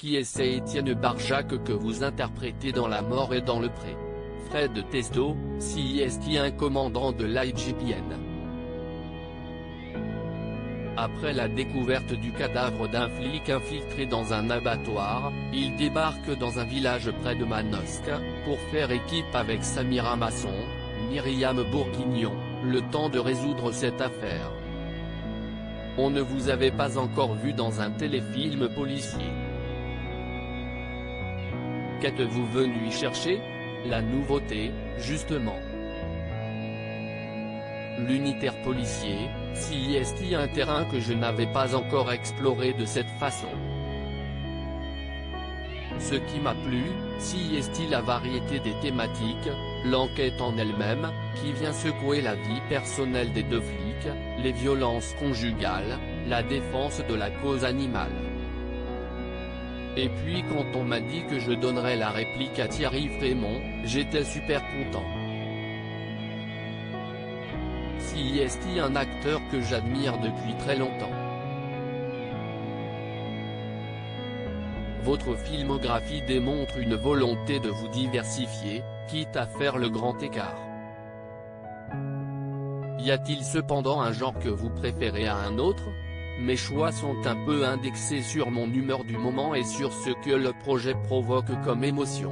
qui est Étienne Barjac que vous interprétez dans La mort est dans le pré. Fred Testo, CIST, un commandant de l'IGPN. Après la découverte du cadavre d'un flic infiltré dans un abattoir, il débarque dans un village près de Manosque, pour faire équipe avec Samira Masson, Myriam Bourguignon, le temps de résoudre cette affaire. On ne vous avait pas encore vu dans un téléfilm policier. Qu'êtes-vous venu y chercher? La nouveauté, justement. L'unitaire policier, CIST, un terrain que je n'avais pas encore exploré de cette façon. Ce qui m'a plu, CIST, la variété des thématiques, l'enquête en elle-même, qui vient secouer la vie personnelle des deux flics, les violences conjugales, la défense de la cause animale. Et puis quand on m'a dit que je donnerais la réplique à Thierry Frémont, j'étais super content. CIST, un acteur que j'admire depuis très longtemps. Votre filmographie démontre une volonté de vous diversifier, quitte à faire le grand écart. Y a-t-il cependant un genre que vous préférez à un autre? Mes choix sont un peu indexés sur mon humeur du moment et sur ce que le projet provoque comme émotion.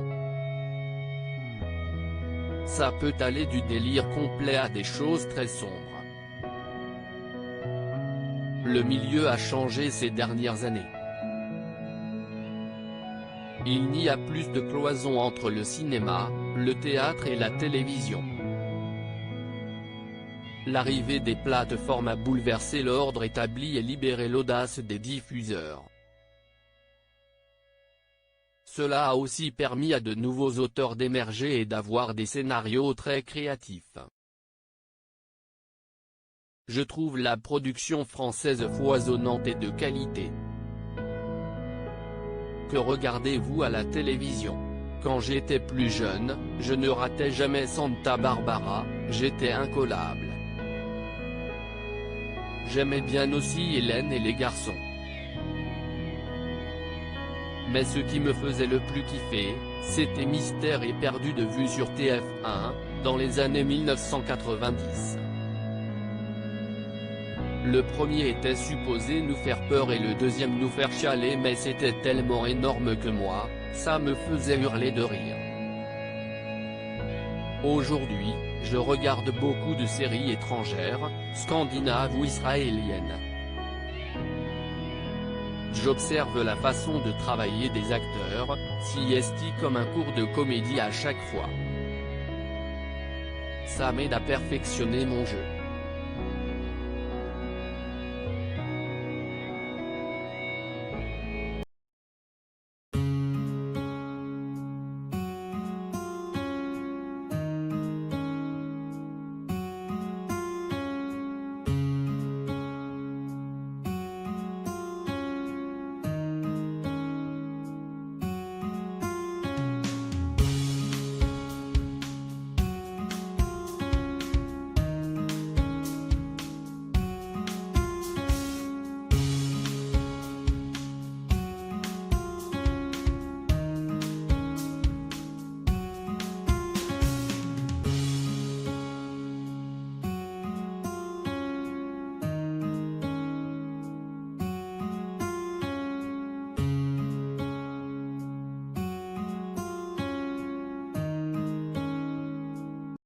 Ça peut aller du délire complet à des choses très sombres. Le milieu a changé ces dernières années. Il n'y a plus de cloison entre le cinéma, le théâtre et la télévision. L'arrivée des plateformes a bouleversé l'ordre établi et libéré l'audace des diffuseurs. Cela a aussi permis à de nouveaux auteurs d'émerger et d'avoir des scénarios très créatifs. Je trouve la production française foisonnante et de qualité. Que regardez-vous à la télévision? Quand j'étais plus jeune, je ne ratais jamais Santa Barbara, j'étais incollable. J'aimais bien aussi Hélène et les garçons. Mais ce qui me faisait le plus kiffer, c'était Mystère et Perdu de vue sur TF1, dans les années 1990. Le premier était supposé nous faire peur et le deuxième nous faire chialer, mais c'était tellement énorme que moi, ça me faisait hurler de rire. Aujourd'hui, je regarde beaucoup de séries étrangères, scandinaves ou israéliennes. J'observe la façon de travailler des acteurs, CIST, comme un cours de comédie à chaque fois. Ça m'aide à perfectionner mon jeu.